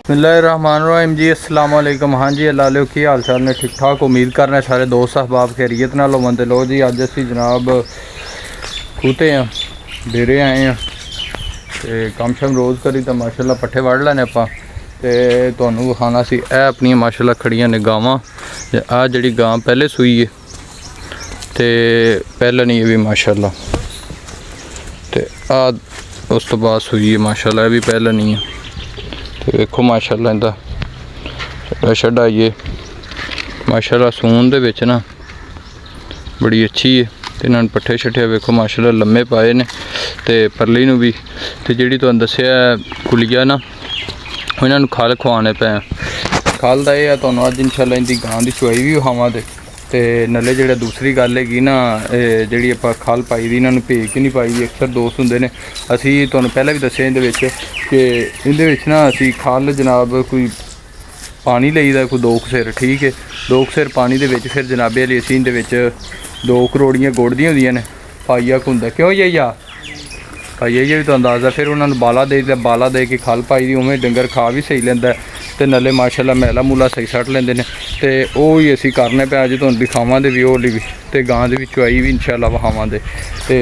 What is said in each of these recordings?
बिस्मिल्लाहिर्रहमानिर्रहीम जी अस्सलाम वालेकुम। हाँ जी अल्लाह लो की हाल चाल ने ठीक ठाक उम्मीद करने सारे दोस्त अहबाब खैरियत नाल होवंदे। लो जी अज असी जनाब खूते हैं डेरे आए हैं तो कम शम रोज़ करी तो माशाल्लाह पट्ठे वड़ लैने आपां ते तुहानूं विखाना सी ए अपनियां माशाल्लाह खड़ियां ने गावां। आ जिहड़ी गां पहले सूई है ते पहले नहीं भी माशाल्लाह ते आ उस तो बाद सूई है माशाल्लाह भी पहले नहीं है। तो देखो माशाल्लाह इंदा छड़ा आइए माशाल्लाह सून दे विच ना बड़ी अच्छी है। तो इन्होंने पट्ठे शट्ठे वेखो माशाल्लाह लम्मे पाए ने ते परली नूं भी ते जिहड़ी तुहानूं दस्सिया कुलिया ना इन्होंने खल खवाने पे खल दा एह् है तुहानूं अज इंशाल्लाह इंदी गां दी चुआई भी विखावां ते नल्ले जेह्ड़ा दूसरी गल हैगी ना जिहड़ी आपां खल पाई दी इन्होंने भेज की नहीं पाई दी। अक्सर दोस्त हुंदे ने असी तुहानूं पहले भी दस्सिया इंदे विच कि इंदे विच ना असी खल जनाब कोई पानी लईदा कोई 2 सिर ठीक है 2 सिर पानी दे विच फिर जनाबे अली असी इंदे विच 2 करोड़ियां गुड़ दियां हुंदियां ने पाइया हुंदा क्यों जाइया पाइया भी तो अंदाज़ा फिर उन्होंने बाला दे के खल पाई दी उवें डंगर खा भी सही लैंदा ते नल्ले माशाल्लाह मैला मूला सही सट लेंदे ने ते ओह ही असी करने पे अज तुहानूं दिखावां दे भी ओह भी ते गां दे भी चुआई भी इंशाल्लाह विखावां दे ते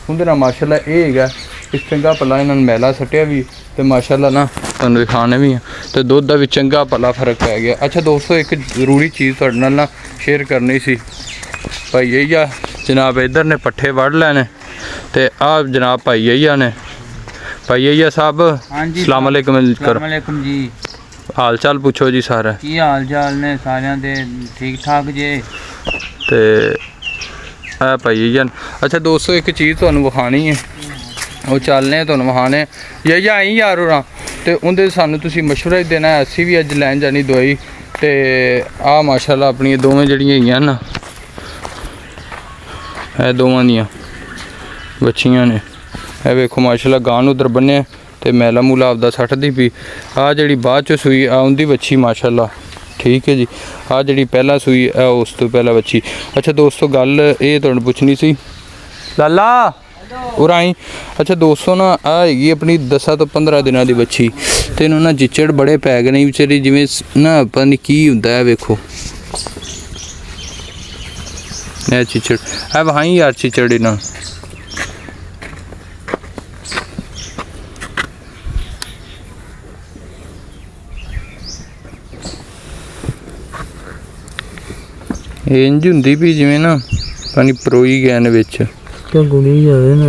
उंदे नाल माशाल्लाह एह् हैगा इस चंगा भला इन्होंने मैला सट्टिया भी तो माशाल्लाह ना तुहानूं दिखाने भी हैं तो दुध दा भी चंगा भला फर्क पै गया। अच्छा दोस्तों एक जरूरी चीज़ तुहाडे नाल ना शेयर करनी सी भाई यही आ जनाब इधर ने पट्ठे वड़ लैने ते आ जनाब भाई यही ने भाई यही साहब अस्सलाम वालेकुम जी हाल चाल पूछो जी सारा की हाल चाल ने सारिਆਂ ਦੇ ठीक ठाक जे ते है भाई यही। अच्छा दोस्तों एक चीज़ तुहानूं विखानी है वो चलने तुहानूं विखाने यही आई यार होरां ते उंदे सानूं तुसीं मशवरा ही देना है असी भी अज लैन जानी दवाई ते आ माशाल्लाह अपनी दोवें जड़ियां हैगियां ना ए दोवां दियां बच्चियां ने ए वेखो माशाल्लाह गां उधर बन्ने ते मैला मूला आपदा सट्टदी पई आ जिहड़ी बाद च सूई आ उंदी बच्ची माशाल्लाह ठीक है जी आ जिहड़ी पहला सूई है उस तो पहला बच्ची। अच्छा दोस्तों गल ये तुहानूं पुछनी सी लाला और आई। अच्छा दोस्तों ना आ हैगी अपनी 10 तो 15 दिनों की बच्ची तो इन्हों ना चिचड़ बड़े पै गए नहीं बेचारी जिवें ना पता नहीं की हुंदा है वेखो ए चिचड़ है वहां यार चिचड़ इन्हों इंज हुंदी भी जिवें ना पानी परोई गए ने विच तो गुड़ी जावे ना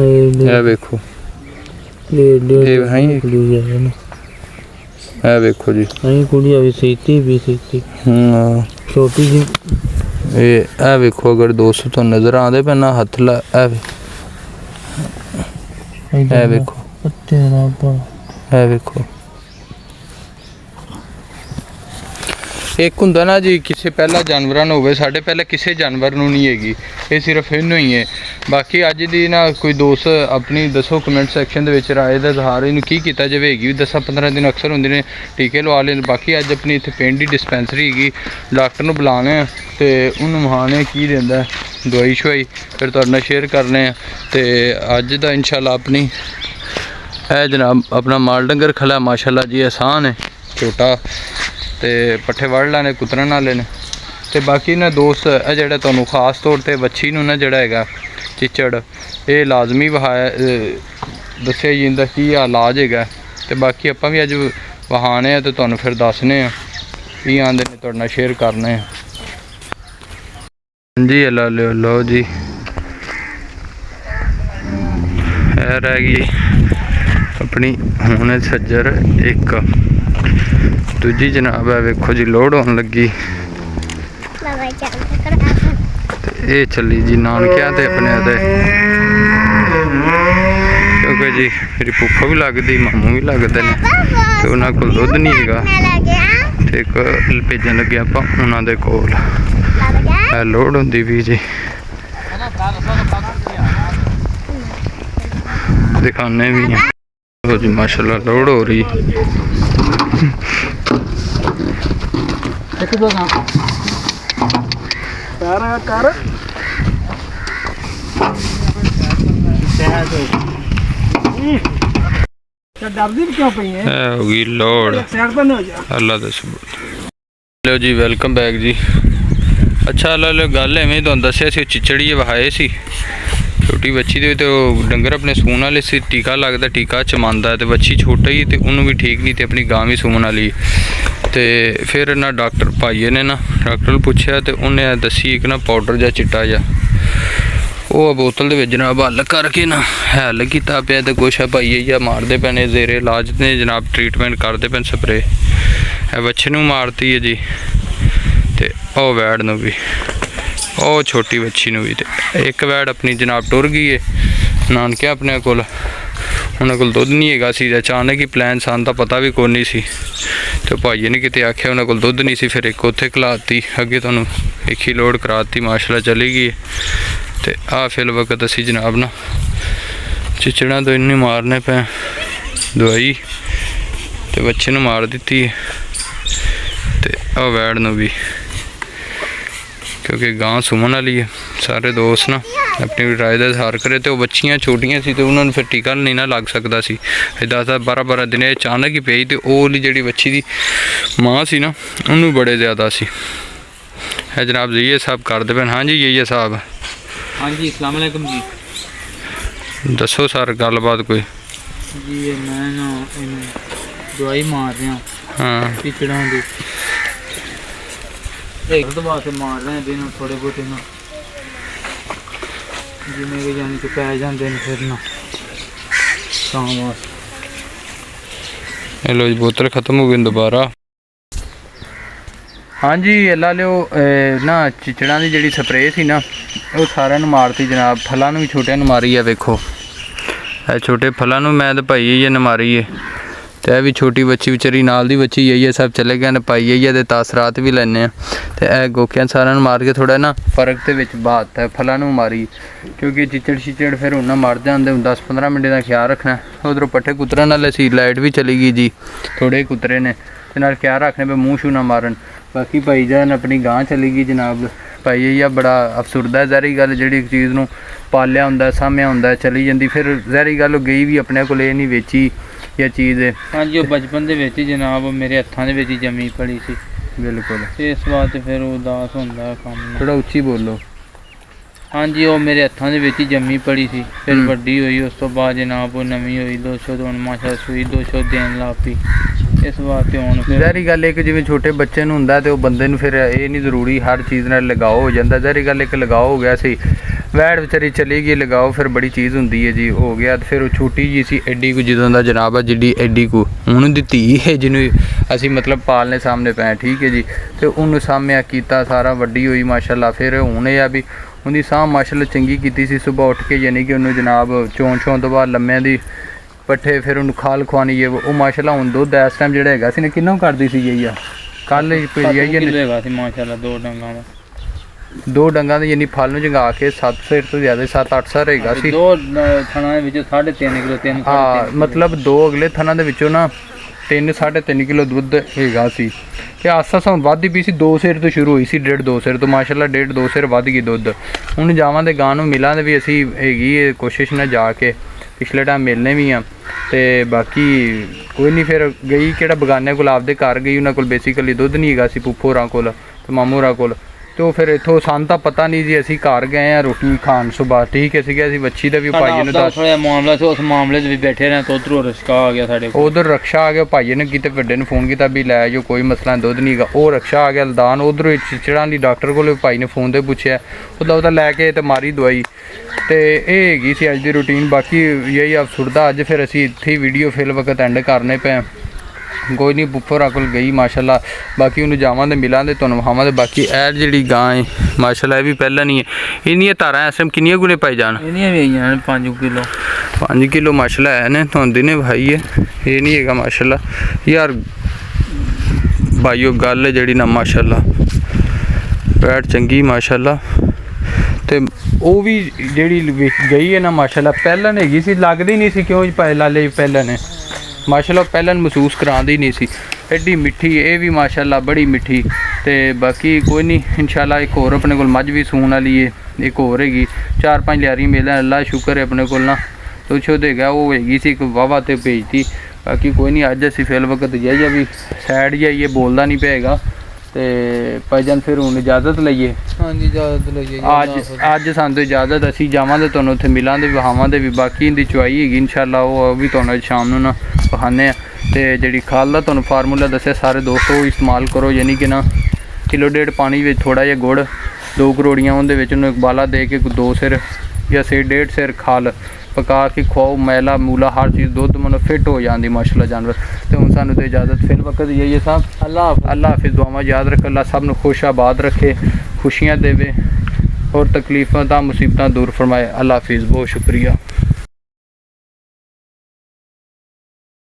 ए वेखो ले भाई गुड़ी जावे ना ए वेखो जी आई गुड़ी आवे सीती भी सीती छोटी जी ए वेखो अगर दोस्त तो नजर आंदे पे ना हथ ला ए वेखो तेरा पा ए वेखो एक हुंदा ना जी किसी पहला जानवर होवे साढ़े पहले किसी जानवर नूं नहीं हैगी ये सिर्फ इन्नू ही है। बाकी अज दी ना कोई दोस्त अपनी दसो कमेंट सैक्शन दे विच राय दा इजहार इनू की कीता जावे हैगी 10-15 दिन अक्सर हुंदे ने टीके लवा ले। बाकी अज अपनी इत्थे पिंड दी डिस्पेंसरी हैगी डॉक्टर नूं बुलाने ते उन्होंने वहाने की देंदा दवाई शवाई फिर तुहाडे नाल शेयर करने ते अज दा इंशाल्लाह अपनी ए जनाब अपना माल डंगर खला माशाल्लाह जी आसान है छोटा ते पट्ठे वड़ लैने कुतरन वाले ने ते बाकी ना दोस्त है जिहड़ा तुहानूं खास तौर ते बच्ची नूं ना जिहड़ा हैगा चिचड़ ये लाजमी वहाया दस्सिया जी इंदा की इलाज हैगा ते बाकी आपां भी अज वहाने ते तुहानूं फिर दसने की आंदे ने तुहाडे नाल शेयर करने जी लो जी रह गई अपनी हुण सज्जर एक दूजी जनाब है वेखो जी लोड होने लगी ये चली जी नानकिया ते अपने दे क्योंकि जी मेरी फूफा भी लगती मामू भी लगते हैं तो उन्होंने को दुध नहीं हैगा तो एक भेजन लगे आप उन्होंने कोल लोड होंदी भी जी दिखाने भी हैं तो जी माशाल्लाह लोड हो रही डरदी भी क्यों पई है ਇਹ ਹੋ ਗਈ ਲੋੜ साइड पर हो जा ਅੱਲਾ ਦਾ ਸਬੂਤ। ਲਓ ਜੀ ਵੈਲਕਮ ਬੈਕ ਜੀ। ਅੱਛਾ ਲਓ ਗੱਲ ਐਵੇਂ ਤੁਹਾਨੂੰ ਦੱਸਿਆ ਸੀ ਚਿਚੜੀ ਵਹਾਏ ਸੀ ਛੋਟੀ ਬੱਚੀ ਦੇ ਤੇ ਉਹ ਡੰਗਰ ਆਪਣੇ ਸੂਣ ਵਾਲੇ ਸੀ ਟੀਕਾ ਲੱਗਦਾ ਟੀਕਾ ਚਮਾਉਂਦਾ ਤੇ ਬੱਚੀ ਛੋਟਾ ਹੀ ਤੇ ਉਹਨੂੰ ਵੀ ਠੀਕ ਨਹੀਂ ਤੇ ਆਪਣੀ ਗਾਂ ਵੀ ਸੂਣ ਵਾਲੀ ਤੇ ਫਿਰ ਨਾ ਡਾਕਟਰ ਭਾਈਏ ਨੇ ਨਾ ਡਾਕਟਰ ਨੂੰ ਪੁੱਛਿਆ ਤੇ ਉਹਨੇ ਦੱਸੀ ਇੱਕ ਨਾ ਪਾਊਡਰ ਜਾਂ ਚਿੱਟਾ ਜਿਹਾ ਉਹ ਬੋਤਲ ਦੇ ਵਿੱਚ ਜਨਾਬ ਹੱਲ ਕਰਕੇ ਨਾ ਹੱਲ ਕੀਤਾ ਪਿਆ ਤੇ ਕੁਛ ਆ ਭਾਈਏ ਜਾਂ ਮਾਰਦੇ ਪਏ ਨੇ ਜ਼ੇਰੇ ਇਲਾਜ ਨੇ ਜਨਾਬ ਟ੍ਰੀਟਮੈਂਟ ਕਰਦੇ ਪਏ ਸਪਰੇ ਇਹ ਬੱਚੇ ਨੂੰ ਮਾਰਤੀ ਹੈ ਜੀ ਤੇ ਉਹ ਵੈੜ ਨੂੰ ਵੀ ਉਹ ਛੋਟੀ ਬੱਚੀ ਨੂੰ ਵੀ ਤੇ ਇੱਕ ਵੈੜ ਆਪਣੀ ਜਨਾਬ ਟੁਰ ਗਈ ਹੈ ਨਾਨਕੇ ਆਪਣੇ ਕੋਲ ਉਹਨਾਂ ਕੋਲ ਦੁੱਧ ਨਹੀਂ ਹੈਗਾ ਸੀ ਅਚਾਨਕ ਹੀ ਪਲਾਨ ਸਾਨੂੰ ਤਾਂ ਪਤਾ ਵੀ ਕੋਈ ਨਹੀਂ ਸੀ ਤੇ ਭਾਈਏ ਨੇ ਕਿਤੇ ਆਖਿਆ ਉਹਨਾਂ ਕੋਲ ਦੁੱਧ ਨਹੀਂ ਸੀ ਫਿਰ ਇੱਕ ਉੱਥੇ ਖਿਲਾਤੀ ਅੱਗੇ ਤੁਹਾਨੂੰ ਇੱਕ ਹੀ ਲੋਡ ਕਰਾਤੀ ਮਾਸ਼ਾਅੱਲਾ ਚਲੀ ਗਈ ਤੇ ਆ ਫਿਲ ਵਕਤ ਅਸੀਂ ਜਨਾਬ ਨਾ ਚਿਚੜਾਂ ਤੋਂ ਇੰਨੀ ਮਾਰਨੇ ਪਏ ਦਵਾਈ ਤੇ ਬੱਚੇ ਨੂੰ ਮਾਰ ਦਿੱਤੀ ਤੇ ਆ ਵੈੜ ਨੂੰ ਵੀ ਕਿਉਂਕਿ ਗਾਂ ਸੁਮਨ ਵਾਲੀ ਹੈ ਸਾਰੇ ਦੋਸਤ ਨਾ ਆਪਣੀ ਰਾਏ ਦਾ ਇਜ਼ਹਾਰ ਕਰੇ ਤੇ ਉਹ ਬੱਚੀਆਂ ਛੋਟੀਆਂ ਸੀ ਤੇ ਉਹਨਾਂ ਨੂੰ ਫਿਰ ਟੀਕਾ ਨਹੀਂ ਨਾ ਲੱਗ ਸਕਦਾ ਸੀ 10-12 ਦਿਨੇ ਅਚਾਨਕ ਹੀ ਪਈ ਤੇ ਉਹ ਵਾਲੀ ਜਿਹੜੀ ਬੱਚੀ ਦੀ ਮਾਂ ਸੀ ਨਾ ਉਹਨੂੰ ਬੜੇ ਜ਼ਿਆਦਾ ਸੀ ਹੈ ਜਨਾਬ ਜੀ ਇਹ ਸਭ ਕਰਦੇ ਪਏ ਹਾਂਜੀ ਇਹ ਸਾਹਿਬ हाँ जी अस्सलाम वालेकुम जी ਦੱਸੋ ਸਰ ਗੱਲਬਾਤ ਕੋਈ जी ये मैं ना इन्हें दवाई मार रहा ਹਾਂ पिछड़ा दी एक तो बात मार रहे हैं दिन थोड़े बहुत ना जिन्हें के जाने के पै जाते हैं फिर ना शाम वास्ते ਇਹ ਲੋ ਜੀ ਬੋਤਲ ਖਤਮ ਹੋ ਗਈ ਦੁਬਾਰਾ ਹਾਂਜੀ ਅੱਲਾ ਲਿਓ ਨਾ ਚਿਚੜਾਂ ਦੀ ਜਿਹੜੀ ਸਪਰੇਅ ਸੀ ਨਾ ਉਹ ਸਾਰਿਆਂ ਨੂੰ ਮਾਰਤੀ ਜਨਾਬ ਫਲਾਂ ਨੂੰ ਵੀ ਛੋਟਿਆਂ ਨੂੰ ਮਾਰੀ ਆ ਵੇਖੋ ਇਹ ਛੋਟੇ ਫਲਾਂ ਨੂੰ ਮੈਂ ਤਾਂ ਭਾਈ ਇਹ ਮਾਰੀ ਏ ਤੇ ਇਹ ਵੀ ਛੋਟੀ ਬੱਚੀ ਵਿਚਾਰੀ ਨਾਲ ਦੀ ਬੱਚੀ ਇਹ ਸਭ ਚਲੇ ਗਏ ਨੇ ਪਾਈ ਇਹ ਦੇ ਤਾਸਰਾਤ ਵੀ ਲੈਣੇ ਆ ਤੇ ਇਹ ਗੋਕਿਆਂ ਸਾਰਿਆਂ ਨੂੰ ਮਾਰ ਕੇ ਥੋੜਾ ਨਾ ਫਰਕ ਦੇ ਵਿੱਚ ਬਾਤ ਹੈ ਫਲਾਂ ਨੂੰ ਮਾਰੀ ਕਿਉਂਕਿ ਚਿਚੜ ਫਿਰ ਉਹਨਾਂ ਮਰ ਜਾਂਦੇ 10-15 ਮਿੰਟ ਦਾ ਖਿਆਲ ਰੱਖਣਾ ਉਧਰੋਂ ਪੱਠੇ ਕੁਤਰਨ ਵਾਲੇ ਸੀ ਲਾਈਟ ਵੀ ਚਲੀ ਗਈ ਜੀ ਥੋੜੇ ਕੁਤਰੇ ਨੇ ਤੇ ਨਾਲ ਖਿਆਲ ਰੱਖਣੇ ਪਏ ਮੂੰਹ ਸ਼ੂ ਨਾ ਮਾਰਨ ਬਾਕੀ ਭਾਈ ਜਾਨ ਆਪਣੀ ਗਾਂ ਚਲੀ ਗਈ ਜਨਾਬ ਭਾਈ ਇਹ ਬੜਾ ਅਫਸੁਰਦਾ ਜ਼ਹਿਰੀ ਗੱਲ ਜਿਹੜੀ ਇੱਕ ਚੀਜ਼ ਨੂੰ ਪਾਲਿਆ ਹੁੰਦਾ ਸਾਹਮਿਆ ਹੁੰਦਾ ਚਲੀ ਜਾਂਦੀ ਫਿਰ ਜ਼ਹਿਰੀ ਗੱਲ ਗਈ ਵੀ ਆਪਣੇ ਕੋਲ ਇਹ ਨਹੀਂ ਵੇਚੀ ਇਹ ਚੀਜ਼ हाँ जी वो बचपन ਦੇ ਵਿੱਚ ਜਨਾਬ ਮੇਰੇ ਹੱਥਾਂ ਦੇ ਵਿੱਚ ਹੀ ਜੰਮੀ ਪੜੀ ਸੀ ਬਿਲਕੁਲ ਤੇ ਇਸ ਵਾਸਤੇ ਫਿਰ ਉਦਾਸ ਹੁੰਦਾ ਕੰਮ ਥੋੜਾ ਉੱਚੀ ਬੋਲੋ ਹਾਂਜੀ ਉਹ ਮੇਰੇ ਹੱਥਾਂ ਦੇ ਵਿੱਚ ਹੀ ਜੰਮੀ ਪੜੀ ਸੀ ਫਿਰ ਵੱਡੀ ਹੋਈ ਉਸ ਤੋਂ ਬਾਅਦ ਜਨਾਬ ਉਹ ਨਵੀਂ ਹੋਈ 200 ਤੋਂ ਮਾਸ਼ਾ ਸੂਈ 200 ਦੇਣ ਲੱਗ ਪਈ ਇਸ ਵਾਸਤੇ ਹੁਣ ਫਿਰ ਜ਼ਹਿਰੀ ਗੱਲ ਇੱਕ ਜਿਵੇਂ ਛੋਟੇ ਬੱਚੇ ਨੂੰ ਹੁੰਦਾ ਤੇ ਉਹ ਬੰਦੇ ਨੂੰ ਫਿਰ ਇਹ ਨਹੀਂ ਜ਼ਰੂਰੀ ਹਰ ਚੀਜ਼ ਨਾਲ ਲਗਾਓ ਹੋ ਜਾਂਦਾ ਜ਼ਹਿਰੀ ਗੱਲ ਇੱਕ ਲਗਾਓ ਹੋ ਗਿਆ ਸੀ ਵੈੜ ਵਿਚਾਰੀ ਚਲੀ ਗਈ ਲਗਾਓ ਫਿਰ ਬੜੀ ਚੀਜ਼ ਹੁੰਦੀ ਹੈ ਜੀ ਹੋ ਗਿਆ ਤੇ ਫਿਰ ਉਹ ਛੋਟੀ ਜੀ ਸੀ ਐਡੀ ਕੁ ਜਦੋਂ ਦਾ ਜਨਾਬ ਆ ਜਿੱਡੀ ਐਡੀ ਕੁ ਹੁਣ ਦੀ ਧੀ ਹੈ ਜਿਹਨੂੰ ਅਸੀਂ ਮਤਲਬ ਪਾਲਨੇ ਸਾਹਮਣੇ ਪਏ ਠੀਕ ਹੈ ਜੀ ਤੇ ਉਹਨੂੰ ਸਾਹਮਣੇ ਕੀਤਾ ਸਾਰਾ ਵੱਡੀ ਹੋਈ ਮਾਸ਼ਾਅੱਲਾ ਫਿਰ ਹੁਣ ਇਹ ਆ ਵੀ ਉਹਦੀ ਸਾਹ ਮਾਸ਼ਾਅੱਲਾ ਚੰਗੀ ਕੀਤੀ ਸੀ ਸਵੇਰ ਉੱਠ ਕੇ ਯਾਨੀ ਕਿ ਉਹਨੂੰ ਜਨਾਬ ਚੋਣ ਤੋਂ ਬਾਅਦ ਲੰਮਿਆਂ ਦੀ ਪੱਠੇ ਫਿਰ ਉਹਨੂੰ ਖਾਲ ਖਵਾਣੀ ਉਹ ਮਾਸ਼ਾਅੱਲਾ ਹੁਣ ਦੁੱਧ ਇਸ ਟਾਈਮ ਜਿਹੜਾ ਹੈਗਾ ਸੀ ਨੇ ਕਿੰਨਾ ਕਰਦੀ ਸੀ ਜੀ ਆ ਕੱਲ ਹੀ ਪਈ ਹੈਗਾ ਸੀ ਮਾਸ਼ਾਅੱਲਾ ਦੋ ਡੰਗਾਂ ਦਾ ਦੋ ਡੰਗਾਂ ਦੇ ਯਾਨੀ ਫਲ ਨੂੰ ਜਗਾ ਕੇ 7 ਸਿਰ ਤੋਂ ਜ਼ਿਆਦਾ 7-8 ਸਰ ਹੈਗਾ ਸੀ ਦੋ ਥਣਾਂ ਦੇ ਵਿੱਚੋਂ 3.5 ਕਿਲੋ 3 ਹਾਂ ਮਤਲਬ ਦੋ ਅਗਲੇ ਥਣਾਂ ਦੇ ਵਿੱਚੋਂ ਨਾ 3-3.5 ਕਿਲੋ ਦੁੱਧ ਹੈਗਾ ਸੀ ਤੇ ਆਸਾ ਹੁਣ ਵੱਧਦੀ ਪਈ ਸੀ 2 ਸਿਰ ਤੋਂ ਸ਼ੁਰੂ ਹੋਈ ਸੀ 1.5-2 ਸਿਰ ਤੋਂ ਮਾਸ਼ਾਅੱਲਾ 1.5-2 ਸਿਰ ਵੱਧ ਗਈ ਦੁੱਧ ਹੁਣ ਜਾਵਾਂ ਤੇ ਗਾਂ ਨੂੰ ਮਿਲਾਂ ਦੇ ਵੀ ਅਸੀਂ ਹੈਗੀ ਕੋਸ਼ਿਸ਼ ਨਾਲ ਜਾ ਕੇ ਪਿਛਲੇ ਟਾਈਮ ਮਿਲਨੇ ਵੀ ਆ ਤੇ ਬਾਕੀ ਕੋਈ ਨਹੀਂ ਫਿਰ ਗਈ ਕਿਹੜਾ ਬਗਾਨੇ ਕੋਲ ਆਪਦੇ ਘਰ ਗਈ ਉਹਨਾਂ ਕੋਲ ਬੇਸਿਕਲੀ ਦੁੱਧ ਨਹੀਂ ਹੈਗਾ ਸੀ ਪੁੱਫੋ ਹੋਰਾਂ ਕੋਲ ਤੇ ਮਾਮੂ ਹੋਰਾਂ ਕੋਲ ਤੇ ਉਹ ਫਿਰ ਇੱਥੋਂ ਸਾਨੂੰ ਤਾਂ ਪਤਾ ਨਹੀਂ ਜੀ ਅਸੀਂ ਘਰ ਗਏ ਆ ਰੋਟੀ ਖਾਣ ਸੁਬਾਹ ਠੀਕ ਹੈ ਸੀਗਾ ਅਸੀਂ ਬੱਚੀ ਦਾ ਵੀ ਭਾਈ ਨੂੰ ਦੱਸ ਥੋੜਾ ਮਾਮਲਾ ਸੀ ਉਸ ਮਾਮਲੇ 'ਚ ਵੀ ਬੈਠੇ ਰਹੇ ਤਾਂ ਉਧਰੋਂ ਰਸ਼ਕਾ ਆ ਗਿਆ ਸਾਡੇ ਕੋਲ ਉਧਰ ਰਕਸ਼ਾ ਆ ਗਿਆ ਭਾਈ ਨੇ ਕਿਤੇ ਵੱਡੇ ਨੂੰ ਫੋਨ ਕੀਤਾ ਵੀ ਲੈ ਜੋ ਕੋਈ ਮਸਲਾ ਦੁੱਧ ਨਹੀਂ ਹੈਗਾ ਉਹ ਰਕਸ਼ਾ ਆ ਗਿਆ ਲਦਾਨ ਉਧਰੋਂ ਚਿਚੜਾਂ ਦੀ ਡਾਕਟਰ ਕੋਲ ਭਾਈ ਨੇ ਫੋਨ ਤੇ ਪੁੱਛਿਆ ਉਹਦਾ ਲੈ ਕੇ ਤੇ ਮਾਰੀ ਦਵਾਈ ਤੇ ਇਹ ਹੈਗੀ ਸੀ ਅੱਜ ਦੀ ਰੂਟੀਨ ਬਾਕੀ ਇਹੀ ਅਫਸੁਰਦਾ ਅੱਜ ਫਿਰ ਅਸੀਂ ਇੱਥੇ ਵੀਡੀਓ ਫਿਲ ਵਕਤ ਐਂਡ ਕਰਨੇ ਪਏ ਕੋਈ ਨਹੀਂ ਬੁੱਫੋਰਾ ਕੋਲ ਗਈ ਮਾਸ਼ਾਅੱਲਾ ਬਾਕੀ ਉਹਨੂੰ ਜਾਵਾਂ ਤੇ ਮਿਲਾਂ ਤੇ ਤੁਹਾਨੂੰ ਵਿਖਾਵਾਂ ਤੇ ਬਾਕੀ ਇਹ ਜਿਹੜੀ ਗਾਂ ਹੈ ਮਾਸ਼ਾਅੱਲਾ ਇਹ ਵੀ ਪਹਿਲਾਂ ਨਹੀਂ ਹੈ ਇਹਨੀਆਂ ਧਾਰਾਂ ਇਸ ਟਾਈਮ ਕਿੰਨੀਆਂ ਗੁਣੇ ਪਾਈ ਜਾਣ ਇਹਨੀਆਂ ਵੀ ਆਈਆਂ 5 ਕਿਲੋ 5 ਕਿਲੋ ਮਾਸ਼ਾਅੱਲਾ ਹੈ ਨੇ ਤੁਹਾਨੂੰ ਦਿਨੇ ਭਾਈ ਹੈ ਇਹ ਨਹੀਂ ਹੈਗਾ ਮਾਸ਼ਾਅੱਲਾ ਯਾਰ ਭਾਈਓ ਗੱਲ ਜਿਹੜੀ ਨਾ ਮਾਸ਼ਾਅੱਲਾ ਪੈੜ ਚੰਗੀ ਮਾਸ਼ਾਅੱਲਾ ਤੇ ਉਹ ਵੀ ਜਿਹੜੀ ਗਈ ਹੈ ਨਾ ਮਾਸ਼ਾਅੱਲਾ ਪਹਿਲਾਂ ਹੈਗੀ ਸੀ ਲੱਗਦੀ ਨਹੀਂ ਸੀ ਕਿਉਂ ਪਾਏ ਲਾਲੇ ਪਹਿਲਾਂ ਨੇ ਮਾਸ਼ਾਅੱਲਾ ਪਹਿਲਾਂ ਮਹਿਸੂਸ ਕਰਾਉਂਦੀ ਨਹੀਂ ਸੀ ਐਡੀ ਮਿੱਠੀ ਇਹ ਵੀ ਮਾਸ਼ਾਅੱਲਾ ਬੜੀ ਮਿੱਠੀ ਤੇ ਬਾਕੀ ਕੋਈ ਨਹੀਂ ਇਨਸ਼ਾਅੱਲਾ ਇੱਕ ਹੋਰ ਆਪਣੇ ਕੋਲ ਮੱਝ ਵੀ ਸੂਣ ਵਾਲੀ ਹੈ ਇੱਕ ਹੋਰ ਹੈਗੀ 4-5 ਲਿਆਰੀ ਮੇਲਾ ਅੱਲਾ ਸ਼ੁਕਰ ਹੈ ਆਪਣੇ ਕੋਲ ਨਾ ਤੁਛੋ ਦੇਗਾ ਉਹ ਹੈਗੀ ਸੀ ਇੱਕ ਵਾਵਾ ਤੇ ਭੇਜਤੀ ਬਾਕੀ ਕੋਈ ਨਹੀਂ, ਅੱਜ ਅਸੀਂ ਫਿਲ ਵਕਤ ਜਾਈਏ ਵੀ ਸਾਈਡ ਜਾਈਏ, ਬੋਲਦਾ ਨਹੀਂ ਪਏਗਾ ਤੇ ਭਾਈਜਾਨ ਫਿਰ ਹੁਣ ਇਜਾਜ਼ਤ ਲਈਏ। ਹਾਂਜੀ ਇਜਾਜ਼ਤ ਲਈਏ ਅੱਜ ਸਾਨੂੰ ਇਜਾਜ਼ਤ, ਅਸੀਂ ਜਾਵਾਂਗੇ ਤੁਹਾਨੂੰ ਉੱਥੇ ਮਿਲਾਂਗੇ, ਵਿਖਾਵਾਂਗੇ ਵੀ। ਬਾਕੀ ਇਹਦੀ ਚੁਆਈ ਹੈਗੀ ਇਨਸ਼ਾਅੱਲਾ, ਉਹ ਵੀ ਤੁਹਾਨੂੰ ਅੱਜ ਸ਼ਾਮ ਨੂੰ ਨਾ ਵਿਖਾਉਂਦੇ ਆ। ਤੇ ਜਿਹੜੀ ਖਾਲ ਦਾ ਤੁਹਾਨੂੰ ਫਾਰਮੂਲਾ ਦੱਸਿਆ ਸਾਰੇ ਦੋਸਤੋ ਉਹ ਇਸਤੇਮਾਲ ਕਰੋ, ਯਾਨੀ ਕਿ ਨਾ 1.5 ਕਿਲੋ ਪਾਣੀ ਵਿੱਚ ਥੋੜ੍ਹਾ ਜਿਹਾ ਗੁੜ, 2 ਕਰੋੜੀਆਂ ਉਹਦੇ ਵਿੱਚ ਉਹਨੂੰ ਉਬਾਲਾ ਦੇ ਕੇ 2 ਸਿਰ ਜਾਂ 1.5 ਸਿਰ ਖਾਲ ਪਕਾ ਕੇ ਖਵਾਓ। ਮੈਲਾ ਮੂਲਾ ਹਰ ਚੀਜ਼ ਦੁੱਧ ਮਨ ਫਿੱਟ ਹੋ ਜਾਂਦੀ ਮਾਸ਼ਾਅੱਲਾ ਜਾਨਵਰ। ਤੇ ਹੁਣ ਸਾਨੂੰ ਤੇ ਇਜਾਜ਼ਤ ਫਿਰ ਵਕਤ ਜਾਈਏ ਸਾਹਿਬ। ਅੱਲਾਹ ਹਾਫਿਜ਼, ਦੁਆਵਾਂ ਯਾਦ ਰੱਖ, ਅੱਲਾਹ ਸਭ ਨੂੰ ਖੁਸ਼ ਆਬਾਦ ਰੱਖੇ, ਖੁਸ਼ੀਆਂ ਦੇਵੇ ਔਰ ਤਕਲੀਫਾਂ ਤਾਂ ਮੁਸੀਬਤਾਂ ਦੂਰ ਫਰਮਾਏ। ਅੱਲਾਹ ਹਾਫਿਜ਼, ਬਹੁਤ ਸ਼ੁਕਰੀਆ।